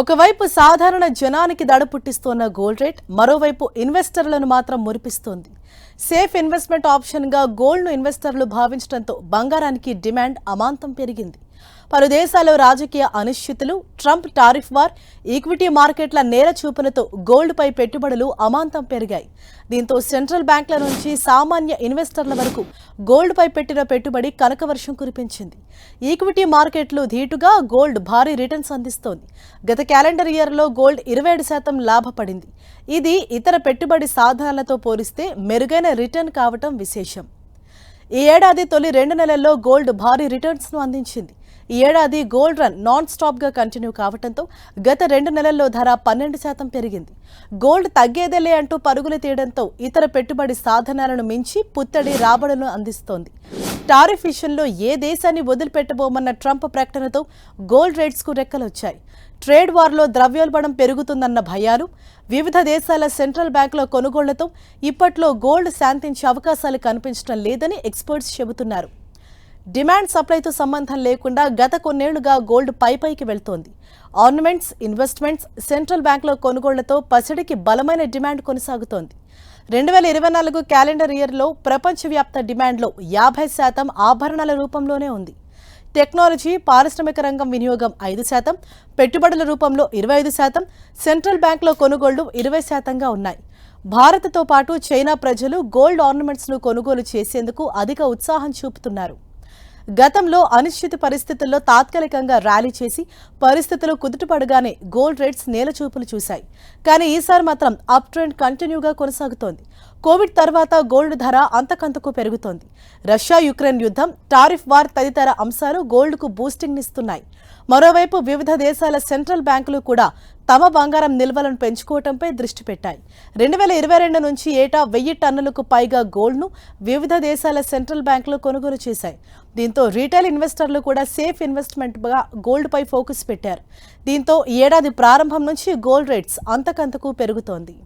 ఒకవైపు సాధారణ జనానికి దడ పుట్టిస్తున్న గోల్డ్ రేట్ మరోవైపు ఇన్వెస్టర్లను మాత్రం మురిపిస్తోంది. సేఫ్ ఇన్వెస్ట్మెంట్ ఆప్షన్గా గోల్డ్ను ఇన్వెస్టర్లు భావించడంతో బంగారానికి డిమాండ్ అమాంతం పెరిగింది. పలు దేశాల్లో రాజకీయ అనిశ్చితులు, ట్రంప్ టారిఫ్ వార్, ఈక్విటీ మార్కెట్ల నేర చూపులతో గోల్డ్పై పెట్టుబడులు అమాంతం పెరిగాయి. దీంతో సెంట్రల్ బ్యాంకుల నుంచి సామాన్య ఇన్వెస్టర్ల వరకు గోల్డ్పై పెట్టిన పెట్టుబడి కనకవర్షం కురిపించింది. ఈక్విటీ మార్కెట్లు ధీటుగా గోల్డ్ భారీ రిటర్న్స్ అందిస్తోంది. గత క్యాలెండర్ ఇయర్లో గోల్డ్ 27% లాభపడింది. ఇది ఇతర పెట్టుబడి సాధనాలతో పోలిస్తే మెరుగైన రిటర్న్ కావటం విశేషం. ఈ ఏడాది తొలి 2 నెలల్లో గోల్డ్ భారీ రిటర్న్స్ను అందించింది. ఈ ఏడాది గోల్డ్ రన్ నాన్ స్టాప్గా కంటిన్యూ కావడంతో గత 2 నెలల్లో ధర 12% పెరిగింది. గోల్డ్ తగ్గేదేలే అంటూ పరుగులు తీయడంతో ఇతర పెట్టుబడి సాధనాలను మించి పుత్తడి రాబడులను అందిస్తోంది. టారిఫ్ విషయంలో ఏ దేశాన్ని వదిలిపెట్టబోమన్న ట్రంప్ ప్రకటనతో గోల్డ్ రేట్స్కు రెక్కలొచ్చాయి. ట్రేడ్ వార్లో ద్రవ్యోల్బణం పెరుగుతుందన్న భయాలు, వివిధ దేశాల సెంట్రల్ బ్యాంకుల కొనుగోళ్లతో ఇప్పట్లో గోల్డ్ శాంతించే అవకాశాలు కనిపించడం లేదని ఎక్స్పర్ట్స్ చెబుతున్నారు. డిమాండ్ సప్లైతో సంబంధం లేకుండా గత కొన్నేళ్లుగా గోల్డ్ పైకి వెళ్తోంది. ఆర్నమెంట్స్, ఇన్వెస్ట్మెంట్స్, సెంట్రల్ బ్యాంకుల కొనుగోళ్లతో పసిడికి బలమైన డిమాండ్ కొనసాగుతోంది. 2024 క్యాలెండర్ ఇయర్లో ప్రపంచవ్యాప్త డిమాండ్లో 50% ఆభరణాల రూపంలోనే ఉంది. టెక్నాలజీ, పారిశ్రామిక రంగం వినియోగం 5%, పెట్టుబడుల రూపంలో 25%, సెంట్రల్ బ్యాంకుల కొనుగోళ్లు 20%గా ఉన్నాయి. భారత్తో పాటు చైనా ప్రజలు గోల్డ్ ఆర్నమెంట్స్ను కొనుగోలు చేసేందుకు అధిక ఉత్సాహం చూపుతున్నారు. గతంలో అనిశ్చిత పరిస్థితుల్లో తాత్కాలికంగా ర్యాలీ చేసి పరిస్థితులు కుదుటపడగానే గోల్డ్ రేట్స్ నేలచూపులు చూశాయి. కానీ ఈసారి మాత్రం అప్ ట్రెండ్ కంటిన్యూగా కొనసాగుతోంది. కోవిడ్ తర్వాత గోల్డ్ ధర అంతకంతకు పెరుగుతోంది. రష్యా యుక్రెయిన్ యుద్ధం, టారిఫ్ వార్ తదితర అంశాలు గోల్డ్కు బూస్టింగ్నిస్తున్నాయి. మరోవైపు వివిధ దేశాల సెంట్రల్ బ్యాంకులు కూడా తమ బంగారం నిల్వలను పెంచుకోవడంపై దృష్టి పెట్టాయి. 2022 నుంచి ఏటా 1000 టన్నులకు పైగా గోల్డ్ను వివిధ దేశాల సెంట్రల్ బ్యాంకులు కొనుగోలు చేశాయి. దీంతో రీటైల్ ఇన్వెస్టర్లు కూడా సేఫ్ ఇన్వెస్ట్మెంట్గా గోల్డ్పై ఫోకస్ పెట్టారు. దీంతో ఈ ఏడాది ప్రారంభం నుంచి గోల్డ్ రేట్స్ అంతకంతకు పెరుగుతోంది.